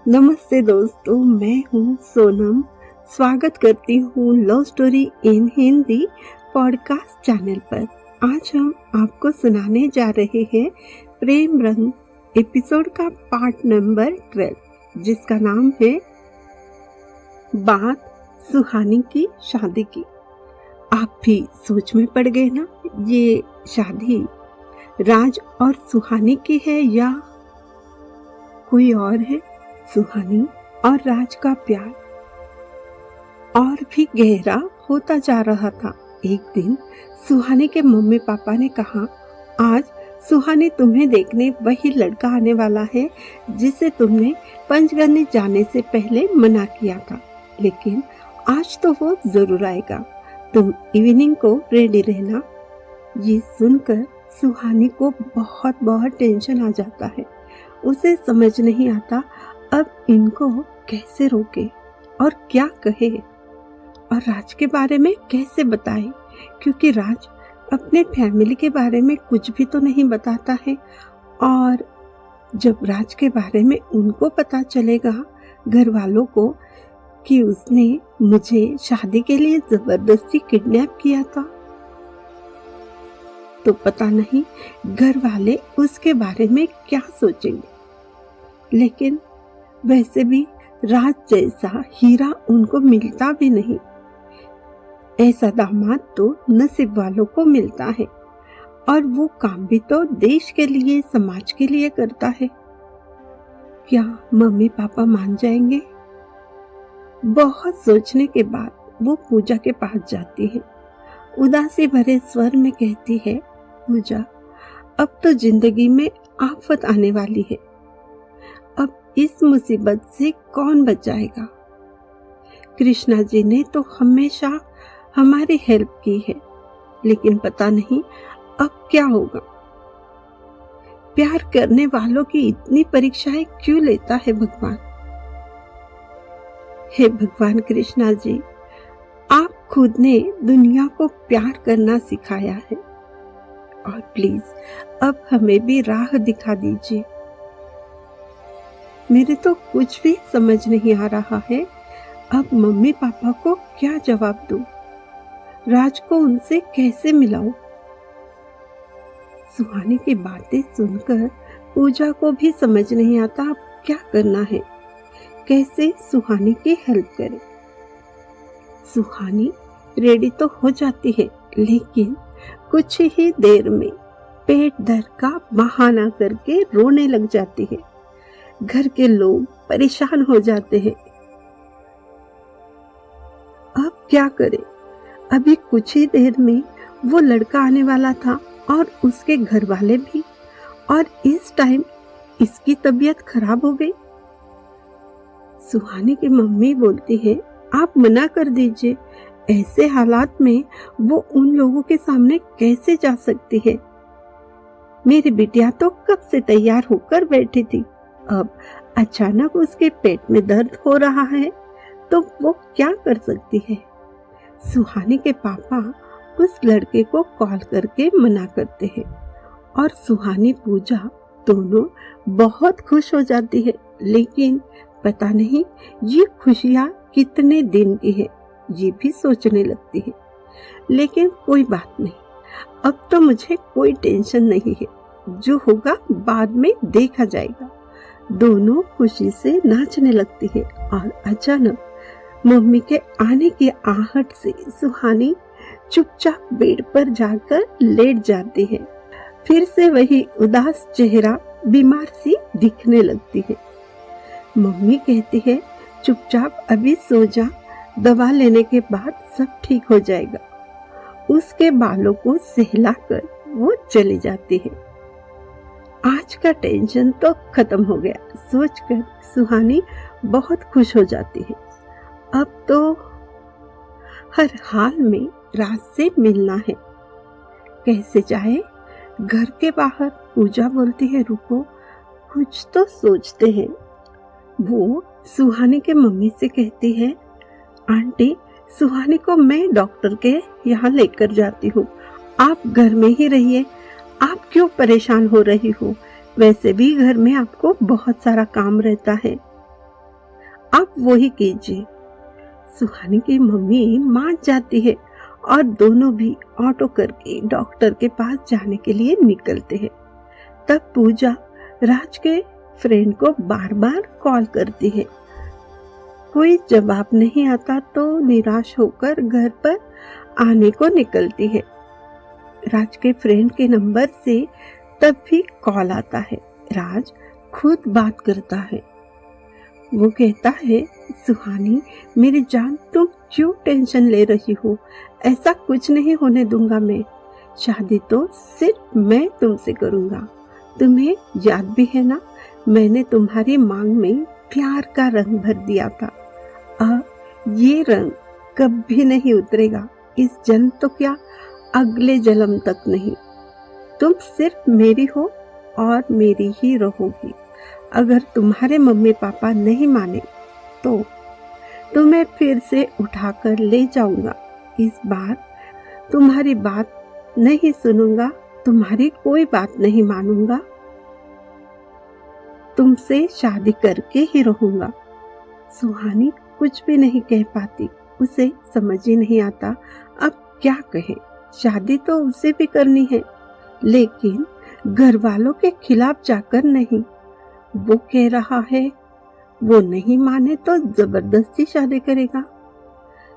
नमस्ते दोस्तों, मैं हूँ सोनम। स्वागत करती हूँ love story in Hindi podcast channel पर। आज हम आपको सुनाने जा रहे हैं प्रेम रंग एपिसोड का पार्ट नंबर 12, जिसका नाम है बात सुहानी की शादी की। आप भी सोच में पड़ गए ना, ये शादी राज और सुहानी की है या कोई और है। सुहानी और राज का प्यार और भी गहरा होता जा रहा था। एक दिन सुहानी के मम्मी पापा ने कहा, आज सुहानी तुम्हें देखने वही लड़का आने वाला है जिसे तुमने पंचगनी जाने से पहले मना किया था, लेकिन आज तो वो जरूर आएगा। तुम इवनिंग को रेडी रहना। ये सुनकर सुहानी को बहुत टेंशन आ जाता है। उसे समझ नहीं आता अब इनको कैसे रोके और क्या कहे और राज के बारे में कैसे बताए, क्योंकि राज अपने फैमिली के बारे में कुछ भी तो नहीं बताता है। और जब राज के बारे में उनको पता चलेगा, घर वालों को, कि उसने मुझे शादी के लिए जबरदस्ती किडनैप किया था, तो पता नहीं घर वाले उसके बारे में क्या सोचेंगे। लेकिन वैसे भी राज जैसा हीरा उनको मिलता भी नहीं। ऐसा दामाद तो नसीब वालों को मिलता है, और वो काम भी तो देश के लिए, समाज के लिए करता है। क्या मम्मी पापा मान जाएंगे? बहुत सोचने के बाद वो पूजा के पास जाती है। उदासी भरे स्वर में कहती है, पूजा, अब तो जिंदगी में आफत आने वाली है। अब इस मुसीबत से कौन बचाएगा? कृष्णा जी ने तो हमेशा हमारी हेल्प की है, लेकिन पता नहीं अब क्या होगा। प्यार करने वालों की इतनी परीक्षाएं क्यों लेता है भगवान? हे भगवान कृष्णा जी, आप खुद ने दुनिया को प्यार करना सिखाया है, और प्लीज अब हमें भी राह दिखा दीजिए। मेरे तो कुछ भी समझ नहीं आ रहा है। अब मम्मी पापा को क्या जवाब दूं? राज को उनसे कैसे मिलाऊं? सुहानी की बातें सुनकर पूजा को भी समझ नहीं आता अब क्या करना है, कैसे सुहानी की हेल्प करे। सुहानी रेडी तो हो जाती है, लेकिन कुछ ही देर में पेट दर्द का बहाना करके रोने लग जाती है। घर के लोग परेशान हो जाते हैं। अब क्या करें? अभी कुछ ही देर में वो लड़का आने वाला था और उसके घर वाले भी, और इस टाइम इसकी तबीयत खराब हो गई। सुहानी की मम्मी बोलती है, आप मना कर दीजिए, ऐसे हालात में वो उन लोगों के सामने कैसे जा सकती है? मेरी बिटिया तो कब से तैयार होकर बैठी थी, अब अचानक उसके पेट में दर्द हो रहा है तो वो क्या कर सकती है? सुहानी के पापा उस लड़के को कॉल करके मना करते हैं, और सुहानी पूजा दोनों बहुत खुश हो जाती है। लेकिन पता नहीं ये खुशियाँ कितने दिन की है, ये भी सोचने लगती है। लेकिन कोई बात नहीं, अब तो मुझे कोई टेंशन नहीं है, जो होगा बाद में देखा जाएगा। दोनों खुशी से नाचने लगती है, और अचानक मम्मी के आने की आहट से सुहानी चुपचाप बेड पर जाकर लेट जाती है। फिर से वही उदास चेहरा बीमार सी दिखने लगती है। मम्मी कहती है, चुपचाप अभी सो जा, दवा लेने के बाद सब ठीक हो जाएगा। उसके बालों को सहलाकर वो चली जाती है। आज का टेंशन तो खत्म हो गया, सोचकर सुहानी बहुत खुश हो जाती है। अब तो हर हाल में राज से मिलना है, कैसे जाए? घर के बाहर पूजा बोलती है, रुको, कुछ तो सोचते हैं। वो सुहानी के मम्मी से कहती है, आंटी, सुहानी को मैं डॉक्टर के यहाँ लेकर जाती हूँ, आप घर में ही रहिए। आप क्यों परेशान हो रही हो? वैसे भी घर में आपको बहुत सारा काम रहता है। आप वही कीजिए। सुहानी की मम्मी मान जाती है और दोनों भी ऑटो करके डॉक्टर के पास जाने के लिए निकलते हैं। तब पूजा राज के फ्रेंड को बार बार कॉल करती है। कोई जवाब नहीं आता तो निराश होकर घर पर आने को निकलती है। राज के फ्रेंड के नंबर से तब भी कॉल आता है। राज खुद बात करता है। वो कहता है, सुहानी मेरी जान, तुम क्यों टेंशन ले रही हो? ऐसा कुछ नहीं होने दूंगा मैं। शादी तो सिर्फ मैं तुमसे करूंगा। तुम्हें याद भी है ना, मैंने तुम्हारी मांग में प्यार का रंग भर दिया था। अब ये रंग कभी नहीं उतरेगा, इस जन्म तो क्या अगले जन्म तक नहीं। तुम सिर्फ मेरी हो और मेरी ही रहोगी। अगर तुम्हारे मम्मी पापा नहीं माने तो तुम्हें फिर से उठाकर ले जाऊंगा। इस बार तुम्हारी बात नहीं सुनूंगा, तुम्हारी कोई बात नहीं मानूंगा। तुमसे शादी करके ही रहूंगा। सुहानी कुछ भी नहीं कह पाती। उसे समझ ही नहीं आता अब क्या कहे। शादी तो उसे भी करनी है, लेकिन घर वालों के खिलाफ जाकर नहीं। वो कह रहा है वो नहीं माने तो जबरदस्ती शादी करेगा।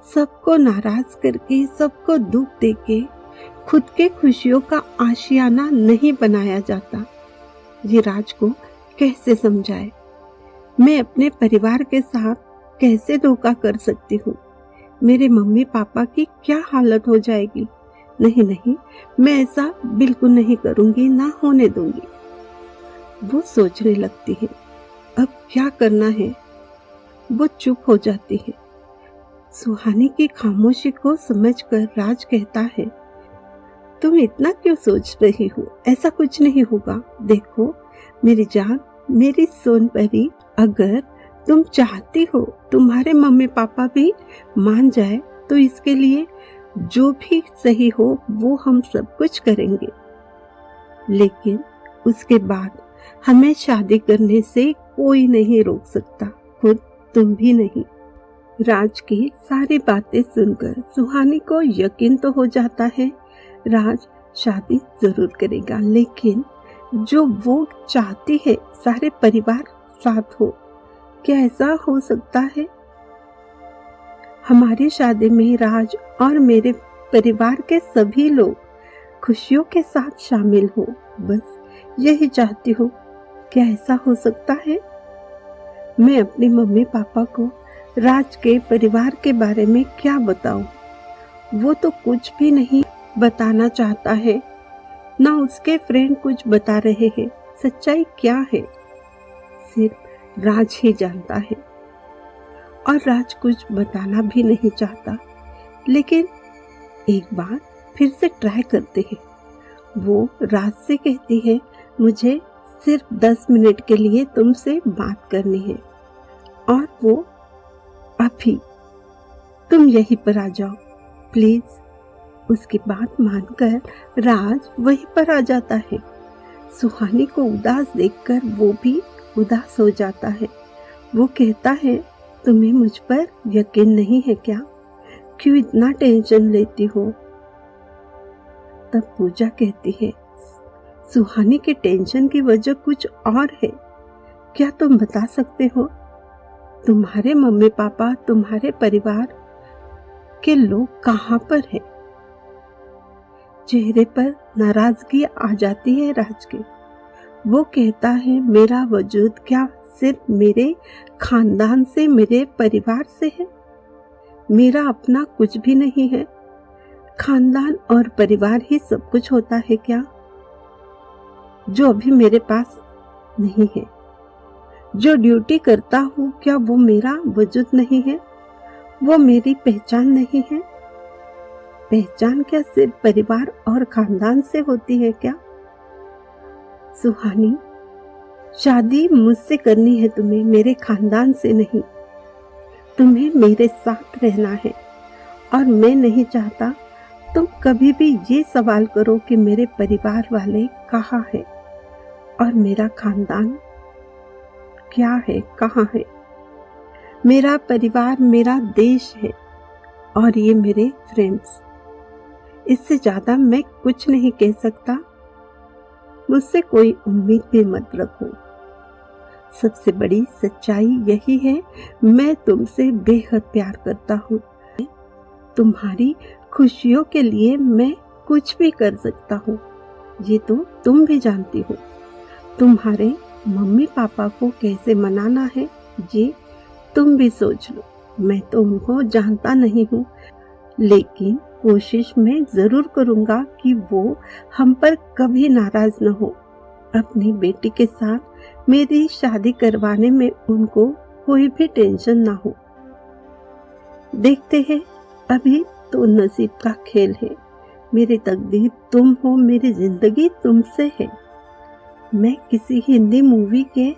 सबको नाराज करके, सबको दुख देके खुद के खुशियों का आशियाना नहीं बनाया जाता। ये राज को कैसे समझाए? मैं अपने परिवार के साथ कैसे धोखा कर सकती हूँ? मेरे मम्मी पापा की क्या हालत हो जाएगी? नहीं नहीं, मैं ऐसा बिल्कुल नहीं करूंगी, ना होने दूंगी। वो सोचने लगती है अब क्या करना है। वो चुप हो जाती है। सुहानी की खामोशी को समझकर राज कहता है, तुम इतना क्यों सोच रही हो? ऐसा कुछ नहीं होगा। देखो मेरी जान, मेरी सोनपरी, अगर तुम चाहती हो तुम्हारे मम्मी पापा भी मान जाए तो इसके लिए जो भी सही हो वो हम सब कुछ करेंगे, लेकिन उसके बाद हमें शादी करने से कोई नहीं रोक सकता, खुद तुम भी नहीं। राज की सारी बातें सुनकर सुहानी को यकीन तो हो जाता है राज शादी जरूर करेगा, लेकिन जो वो चाहती है सारे परिवार साथ हो, क्या ऐसा हो सकता है? हमारी शादी में राज और मेरे परिवार के सभी लोग खुशियों के साथ शामिल हो, बस यही चाहती हूँ। क्या ऐसा हो सकता है? मैं अपनी मम्मी पापा को राज के परिवार के बारे में क्या बताऊं? वो तो कुछ भी नहीं बताना चाहता है, ना उसके फ्रेंड कुछ बता रहे हैं। सच्चाई क्या है सिर्फ राज ही जानता है, और राज कुछ बताना भी नहीं चाहता। लेकिन एक बार फिर से ट्राई करते हैं। वो राज से कहती है, मुझे सिर्फ 10 मिनट के लिए तुमसे बात करनी है, और वो अभी, तुम यहीं पर आ जाओ प्लीज। उसकी बात मानकर राज वहीं पर आ जाता है। सुहानी को उदास देखकर वो भी उदास हो जाता है। वो कहता है, तुम्हें मुझ पर यकीन नहीं है क्या? क्यों इतना टेंशन लेती हो? तब पूजा कहती है, सुहानी के टेंशन की वजह कुछ और है। क्या तुम बता सकते हो? तुम्हारे मम्मी पापा, तुम्हारे परिवार के लोग कहाँ पर हैं? चेहरे पर नाराजगी आ जाती है राज के। वो कहता है, मेरा वजूद क्या सिर्फ मेरे खानदान से, मेरे परिवार से है? मेरा अपना कुछ भी नहीं है? खानदान और परिवार ही सब कुछ होता है क्या, जो अभी मेरे पास नहीं है? जो ड्यूटी करता हूँ, क्या वो मेरा वजूद नहीं है? वो मेरी पहचान नहीं है? पहचान क्या सिर्फ परिवार और खानदान से होती है क्या? सुहानी, शादी मुझसे करनी है तुम्हें, मेरे खानदान से नहीं। तुम्हें मेरे साथ रहना है, और मैं नहीं चाहता तुम कभी भी ये सवाल करो कि मेरे परिवार वाले कहाँ हैं और मेरा खानदान क्या है, कहाँ है। मेरा परिवार मेरा देश है और ये मेरे फ्रेंड्स। इससे ज्यादा मैं कुछ नहीं कह सकता। मुझसे कोई उम्मीद भी मत रखो। सबसे बड़ी सच्चाई यही है, मैं तुमसे बेहद प्यार करता हूँ। तुम्हारी खुशियों के लिए मैं कुछ भी कर सकता हूँ, ये तो तुम भी जानती हो। तुम्हारे मम्मी पापा को कैसे मनाना है ये तुम भी सोच लो। मैं तो उनको जानता नहीं हूँ, लेकिन कोशिश मैं जरूर करूँगा कि वो हम पर कभी नाराज न हो। अपनी बेटी के साथ मेरी शादी करवाने में उनको कोई भी टेंशन ना हो। देखते हैं, अभी तो नसीब का खेल है। मेरी तकदीर तुम हो, मेरी जिंदगी तुमसे है। मैं किसी हिंदी मूवी के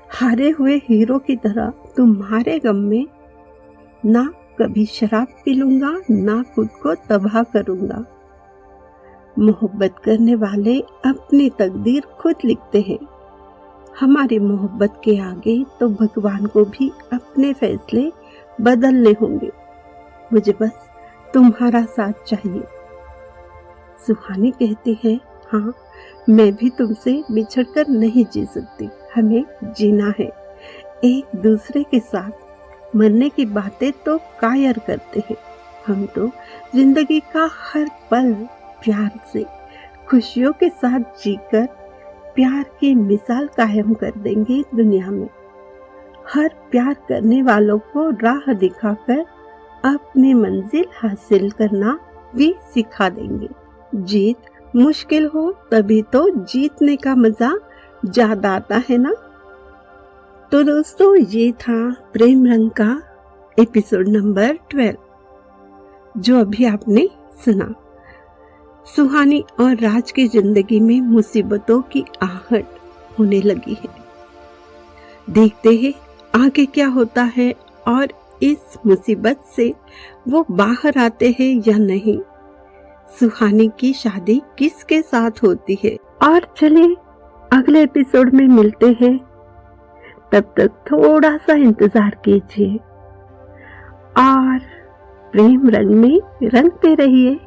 हारे हुए हीरो की तरह तुम्हारे गम में ना कभी शराब पी लूंगा, ना खुद को तबाह करूंगा। मोहब्बत करने वाले अपनी तकदीर खुद लिखते हैं। हमारी मोहब्बत के आगे तो भगवान को भी अपने फैसले बदलने होंगे। मुझे बस तुम्हारा साथ चाहिए। सुहानी कहती है, हाँ, मैं भी तुमसे बिछड़कर नहीं जी सकती। हमें जीना है एक दूसरे के साथ। मरने की बातें तो कायर करते हैं। हम तो जिंदगी का हर पल प्यार से, खुशियों के साथ जीकर प्यार की मिसाल कायम कर देंगे दुनिया में। हर प्यार करने वालों को राह दिखाकर अपनी मंजिल हासिल करना भी सिखा देंगे। जीत मुश्किल हो तभी तो जीतने का मजा ज्यादा आता है ना। तो दोस्तों, ये था प्रेम रंग का एपिसोड नंबर 12 जो अभी आपने सुना। सुहानी और राज की जिंदगी में मुसीबतों की आहट होने लगी है। देखते हैं आगे क्या होता है और इस मुसीबत से वो बाहर आते हैं या नहीं। सुहानी की शादी किसके साथ होती है। और चलिए अगले एपिसोड में मिलते हैं। तब तक थोड़ा सा इंतजार कीजिए और प्रेम रंग में रंगते रहिए।